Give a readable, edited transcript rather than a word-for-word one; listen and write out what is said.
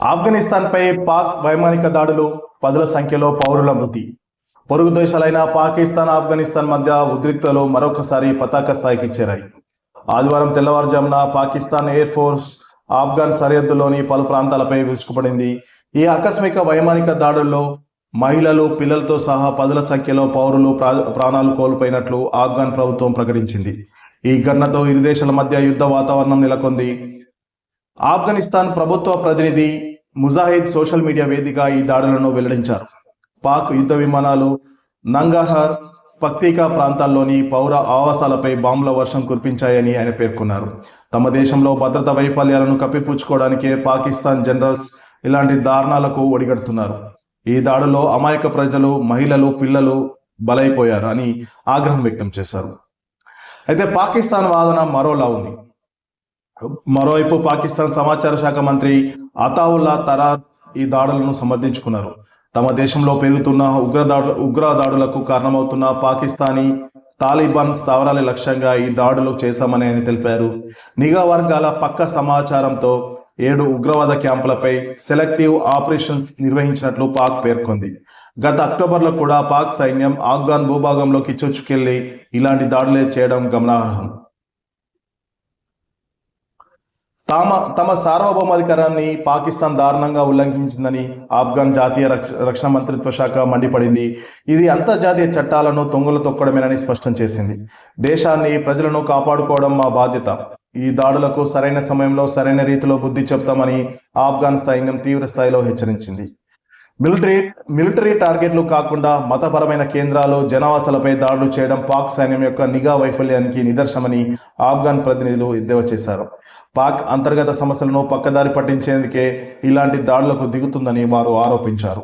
ఆఫ్ఘనిస్తాన్పై పాక్ వైమానిక దాడులు, పదుల సంఖ్యలో పౌరుల మృతి. పొరుగు దేశాలైన పాకిస్తాన్, ఆఫ్ఘనిస్తాన్ మధ్య ఉద్రిక్తలు మరొకసారి పతాక స్థాయికి చేరాయి. ఆదివారం తెల్లవారుజామున పాకిస్తాన్ ఎయిర్ ఫోర్స్ ఆఫ్ఘన్ సరిహద్దులోని పలు ప్రాంతాలపై విరుచుకుపడింది. ఈ ఆకస్మిక వైమానిక దాడుల్లో మహిళలు, పిల్లలతో సహా పదుల సంఖ్యలో పౌరులు ప్రాణాలు కోల్పోయినట్లు ఆఫ్ఘన్ ప్రభుత్వం ప్రకటించింది. ఈ ఘటనతో ఇరు దేశాల మధ్య యుద్ధ వాతావరణం నెలకొంది. ఆఫ్ఘనిస్తాన్ ప్రభుత్వ ప్రతినిధి ముజాహిద్ సోషల్ మీడియా వేదిక ఈ దాడులను వెల్లడించారు. పాక్ యుద్ధ విమానాలు నంగర్హర్, పక్తికా ప్రాంతాల్లోని పౌర ఆవాసాలపై బాంబుల వర్షం కురిపించాయని ఆయన పేర్కొన్నారు. తమ దేశంలో భద్రతా వైఫల్యాలను కప్పిపుచ్చుకోవడానికే పాకిస్తాన్ జనరల్స్ ఇలాంటి దారుణాలకు ఒడిగడుతున్నారు. ఈ దాడుల్లో అమాయక ప్రజలు, మహిళలు, పిల్లలు బలైపోయారు అని ఆగ్రహం వ్యక్తం చేశారు. అయితే పాకిస్తాన్ వాదన మరోలా ఉంది. మరోవైపు పాకిస్తాన్ సమాచార శాఖ మంత్రి అతావుల్లా తరార్ ఈ దాడులను సమర్థించుకున్నారు. తమ దేశంలో పెరుగుతున్న ఉగ్రదాడులకు కారణమవుతున్న పాకిస్తానీ తాలిబాన్ స్థావరాల లక్ష్యంగా ఈ దాడులు చేశామని ఆయన తెలిపారు. నిఘా వర్గాల పక్క సమాచారంతో 7 ఉగ్రవాద క్యాంపులపై సెలెక్టివ్ ఆపరేషన్స్ నిర్వహించినట్లు పాక్ పేర్కొంది. గత అక్టోబర్లో కూడా పాక్ సైన్యం ఆఫ్ఘన్ భూభాగంలోకి చొచ్చుకెళ్లి ఇలాంటి దాడులే చేయడం గమనార్హం. తమ సార్వభౌమాధికారాన్ని పాకిస్తాన్ దారుణంగా ఉల్లంఘించిందని ఆఫ్ఘన్ జాతీయ రక్షణ మంత్రిత్వ శాఖ మండిపడింది. ఇది అంతర్జాతీయ చట్టాలను తొంగలు తొక్కడమేనని స్పష్టం చేసింది. దేశాన్ని, ప్రజలను కాపాడుకోవడం మా బాధ్యత. ఈ దాడులకు సరైన సమయంలో సరైన రీతిలో బుద్ధి చెప్తామని ఆఫ్ఘన్ సైన్యం తీవ్ర స్థాయిలో హెచ్చరించింది. మిలిటరీ టార్గెట్లు కాకుండా మతపరమైన కేంద్రాలు, జనావాసాలపై దాడులు చేయడం పాక్ సైన్యం యొక్క నిఘా వైఫల్యానికి నిదర్శనమని ఆఫ్ఘన్ ప్రతినిధులు ఎద్దేవా చేశారు. పాక్ అంతర్గత సమస్యలను పక్కదారి పట్టించేందుకే ఇలాంటి దాడులకు దిగుతుందని వారు ఆరోపించారు.